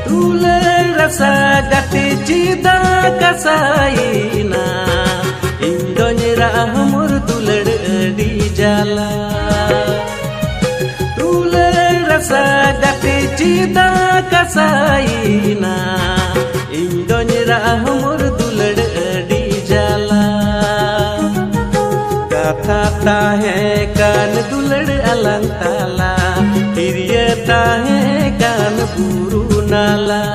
Dular rasa gati cida kasaina Indonyera mur dular di jala Dular rasa gati cida kasaina Indonyera mur dular di jala Kata hai kan dular alang tala Hiriya ta hai kan buru nala